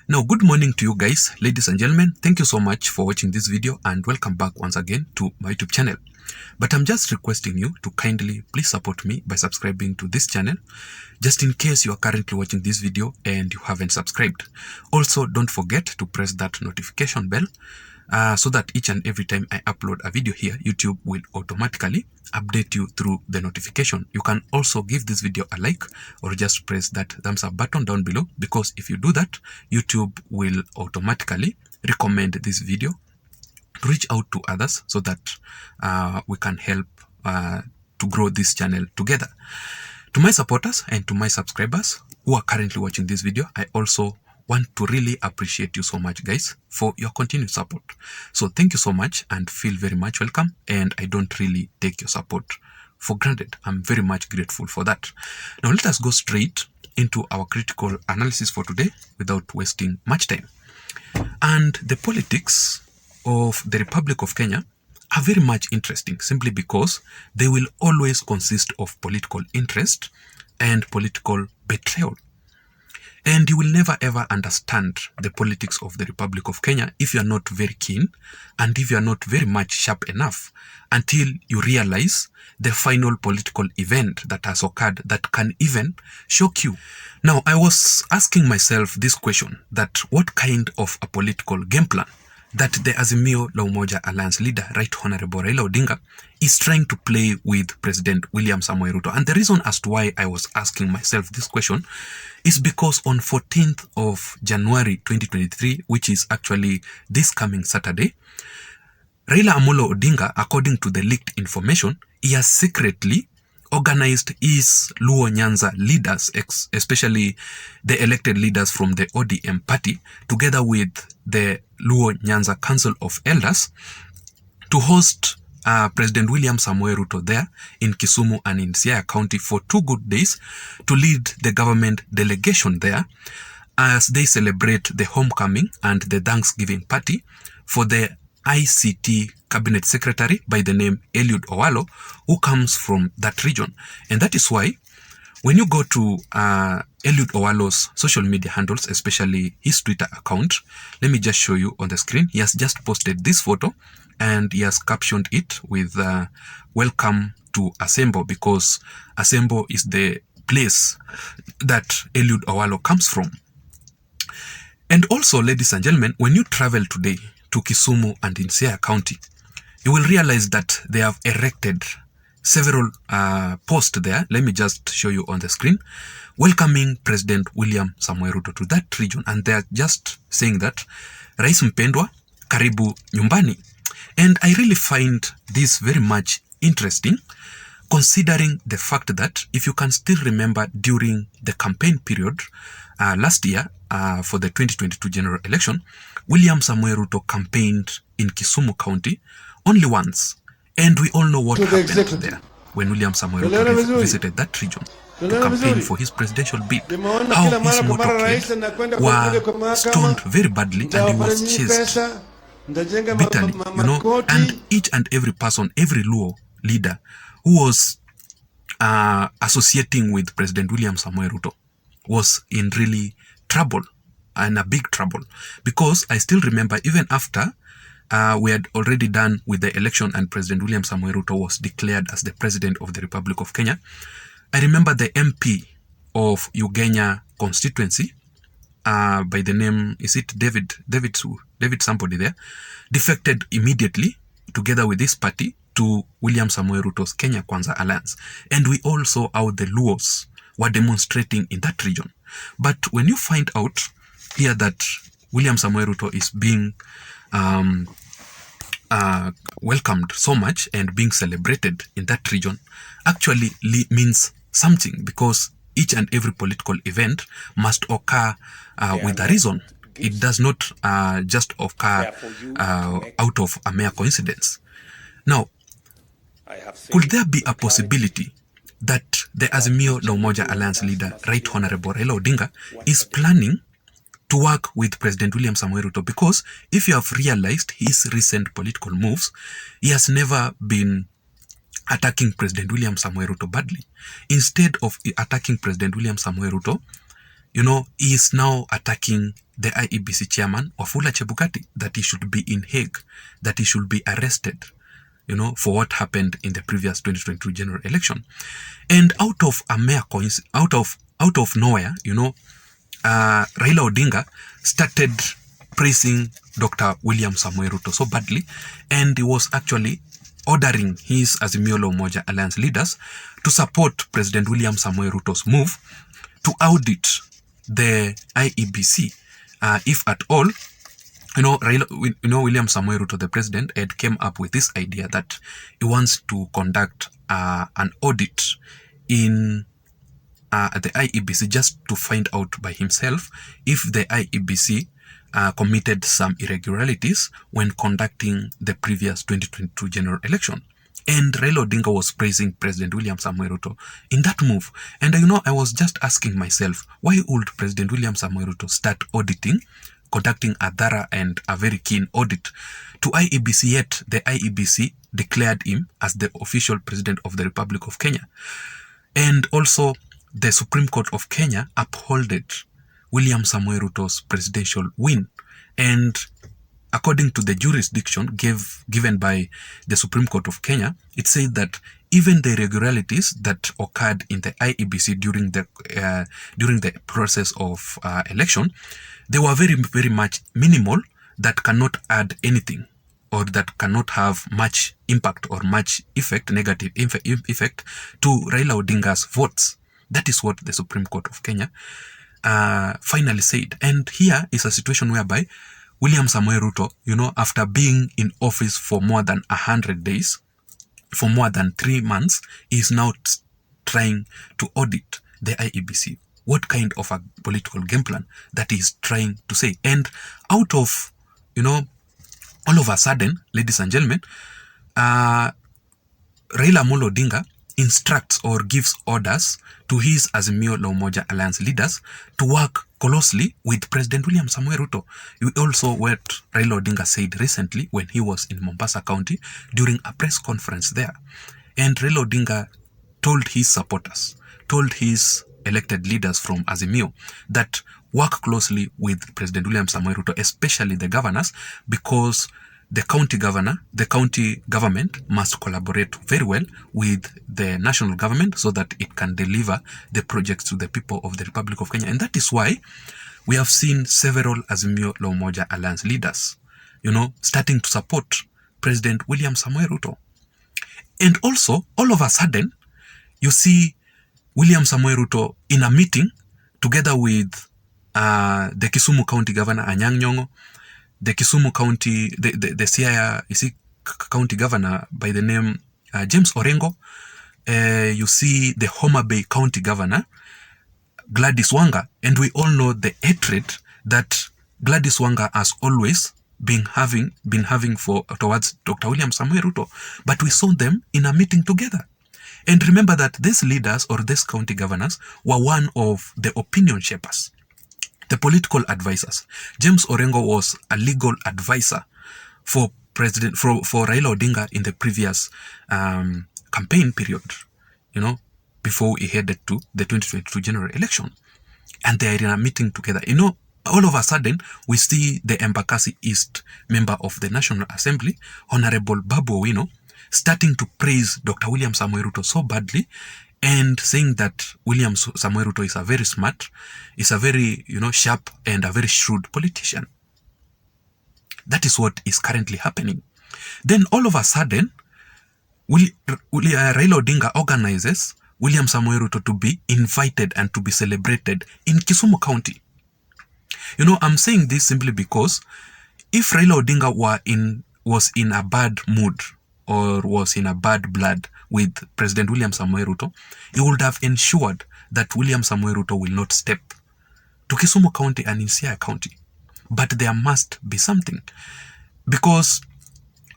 Now, good morning to you guys, ladies and gentlemen. Thank you so much for watching this video and welcome back once again to my YouTube channel. But I'm just requesting you to kindly please support me by subscribing to this channel, just in case you are currently watching this video and you haven't subscribed. Also, don't forget to press that notification bell so that each and every time I upload a video here, YouTube will automatically update you through the notification. You can also give this video a like or just press that thumbs up button down below, because if you do that, YouTube will automatically recommend this video to reach out to others so that we can help to grow this channel together. To my supporters and to my subscribers who are currently watching this video, I also want to really appreciate you so much, guys, for your continued support. So thank you so much and feel very much welcome, and I don't really take your support for granted. I'm very much grateful for that. Now let us go straight into our critical analysis for today without wasting much time. And the politics of the Republic of Kenya are very much interesting, simply because they will always consist of political interest and political betrayal. And you will never ever understand the politics of the Republic of Kenya if you are not very keen and if you are not very much sharp enough until you realize the final political event that has occurred that can even shock you. Now, I was asking myself this question, that what kind of a political game plan that the Azimio la Umoja Alliance leader, Right Honorable Raila Odinga, is trying to play with President William Samoei Ruto. And the reason as to why I was asking myself this question is because on 14th of January 2023, which is actually this coming Saturday, Raila Amolo Odinga, according to the leaked information, he has secretly organized his Luo Nyanza leaders, especially the elected leaders from the ODM party, together with the Luo Nyanza Council of Elders, to host President William Samoei Ruto there in Kisumu and in Siaya County for 2 good days to lead the government delegation there as they celebrate the homecoming and the Thanksgiving party for the ICT cabinet secretary by the name Eliud Owalo, who comes from that region. And that is why when you go to Eliud Owalo's social media handles, especially his Twitter account, let me just show you on the screen. He has just posted this photo and he has captioned it with welcome to Asembo, because Asembo is the place that Eliud Owalo comes from. And also, ladies and gentlemen, when you travel today to Kisumu and in Siaya County, you will realize that they have erected several posts there. Let me just show you on the screen, welcoming President William Samoei Ruto to that region. And they are just saying that, Rais Mpendwa, karibu nyumbani. And I really find this very much interesting, considering the fact that, if you can still remember, during the campaign period last year for the 2022 general election, William Samoei Ruto campaigned in Kisumu County only once. And we all know what happened there when William Samoei Ruto visited that region to campaign for his presidential bid. How his motorcade were stoned very badly and he was chased bitterly, you know, and each and every person, every Luo leader who was associating with President William Samoei Ruto was in really trouble, and a big trouble, because I still remember, even after we had already done with the election and President William Samoei Ruto was declared as the President of the Republic of Kenya, I remember the MP of Ugenya constituency, by the name, is it David somebody there, defected immediately together with this party to William Samoei Ruto's Kenya Kwanza Alliance. And we all saw how the Luos were demonstrating in that region. But when you find out here that William Samoei Ruto is being welcomed so much and being celebrated in that region, actually means something, because each and every political event must occur with a reason. It does not just occur out of a mere coincidence. Now, could there be a possibility that the Azimio la Umoja Alliance leader, Right Honorable Raila Odinga, is planning to work with President William Samoei Ruto? Because if you have realized his recent political moves, he has never been attacking President William Samoei Ruto badly. Instead of attacking President William Samoei Ruto, he is now attacking the IEBC chairman, Wafula Chebukati, that he should be in Hague, that he should be arrested, for what happened in the previous 2022 general election. And out of a mere out of nowhere, Raila Odinga started praising Dr. William Samoei Ruto so badly, and he was actually ordering his Azimio la Umoja Alliance leaders to support President William Samoei Ruto's move to audit the IEBC, if at all. William Samoei Ruto, the president, had came up with this idea that he wants to conduct an audit in the IEBC just to find out by himself if the IEBC committed some irregularities when conducting the previous 2022 general election. And Raila Odinga was praising President William Samoei Ruto in that move. And I was just asking myself, why would President William Samoei Ruto start auditing, conducting a thorough and a very keen audit to IEBC, yet the IEBC declared him as the official president of the Republic of Kenya? And also, the Supreme Court of Kenya upholded William Samoei Ruto's presidential win. And according to the jurisdiction given by the Supreme Court of Kenya, it said that even the irregularities that occurred in the IEBC during the process of election, they were very, very much minimal, that cannot add anything, or that cannot have much impact or much effect, negative effect, to Raila Odinga's votes. That is what the Supreme Court of Kenya finally said. And here is a situation whereby William Samoei Ruto, after being in office for more than 100 days, for more than 3 months, is now trying to audit the IEBC. What kind of a political game plan that is trying to say? And out of, all of a sudden, ladies and gentlemen, Raila Amolo Odinga instructs or gives orders to his Azimio la Umoja Alliance leaders to work closely with President William Samoei Ruto. Also what Raila Odinga said recently when he was in Mombasa County during a press conference there. And Raila Odinga told his supporters, told his elected leaders from Azimio that work closely with President William Samoei Ruto, especially the governors, because the county government must collaborate very well with the national government so that it can deliver the projects to the people of the Republic of Kenya. And that is why we have seen several Azimio la Umoja Alliance leaders, starting to support President William Samoei Ruto. And also, all of a sudden, you see William Samoei Ruto in a meeting together with the Kisumu County Governor Anyang' Nyong'o, the Kisumu County, the Siaya County Governor by the name James Orengo. You see the Homa Bay County Governor Gladys Wanga, and we all know the hatred that Gladys Wanga has always been having towards Dr. William Samoei Ruto. But we saw them in a meeting together. And remember that these leaders or these county governors were one of the opinion shapers, the political advisors. James Orengo was a legal advisor for Raila Odinga in the previous campaign period, before he headed to the 2022 general election. And they are in a meeting together. All of a sudden, we see the Embakasi East member of the National Assembly, Honorable Babu Owino, starting to praise Dr. William Samoei Ruto so badly, and saying that William Samoei Ruto is a very smart, is a very, sharp and a very shrewd politician. That is what is currently happening. Then all of a sudden, Raila Odinga organizes William Samoei Ruto to be invited and to be celebrated in Kisumu County. I'm saying this simply because if Raila Odinga was in a bad mood or was in a bad blood with President William Samoei Ruto, he would have ensured that William Samoei Ruto will not step to Kisumu County and in Siaya County. But there must be something, because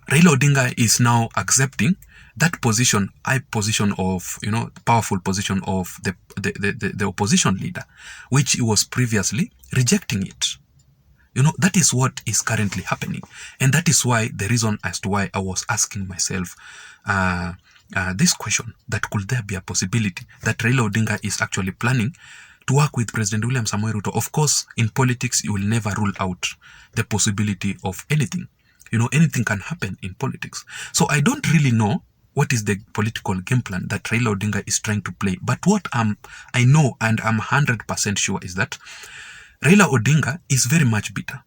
Raila Odinga is now accepting that position, high position of, powerful position of the opposition leader, which he was previously rejecting it. That is what is currently happening. And that is why the reason as to why I was asking myself this question, that could there be a possibility that Raila Odinga is actually planning to work with President William Samoei Ruto. Of course, in politics, you will never rule out the possibility of anything. Anything can happen in politics. So I don't really know what is the political game plan that Raila Odinga is trying to play. But what I know and I'm 100% sure is that Raila Odinga is very much bitter,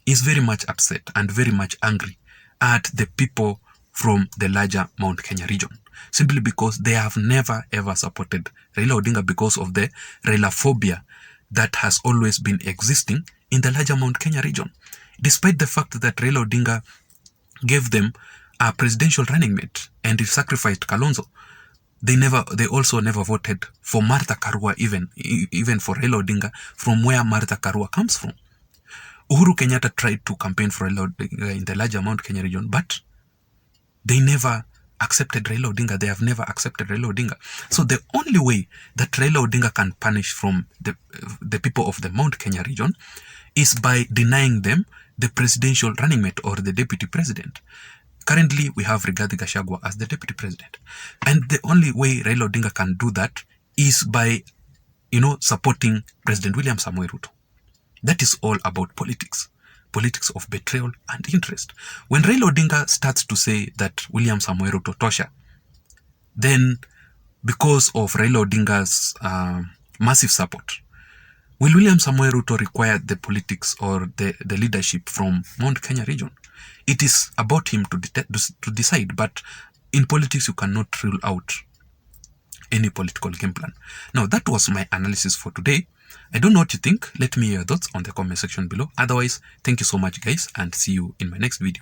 is very much upset and very much angry at the people from the larger Mount Kenya region, simply because they have never ever supported Raila Odinga because of the Railaphobia that has always been existing in the larger Mount Kenya region. Despite the fact that Raila Odinga gave them a presidential running mate and he sacrificed Kalonzo, they also never voted for Martha Karua, even for Raila Odinga, from where Martha Karua comes from. Uhuru Kenyatta tried to campaign for Raila Odinga in the larger Mount Kenya region, but they never accepted Raila Odinga. They have never accepted Raila Odinga. So the only way that Raila Odinga can punish from the people of the Mount Kenya region is by denying them the presidential running mate or the deputy president. Currently, we have Rigathi Gachagua as the deputy president. And the only way Raila Odinga can do that is by, supporting President William Samoei Ruto. That is all about politics. Politics of betrayal and interest. When Raila Odinga starts to say that William Samoei Ruto tosha, then because of Raila Odinga's massive support, will William Samoei Ruto require the politics or the leadership from Mount Kenya region? It is about him to decide, but in politics you cannot rule out any political game plan. Now, that was my analysis for today. I don't know what you think. Let me hear your thoughts on the comment section below. Otherwise, thank you so much, guys, and see you in my next video.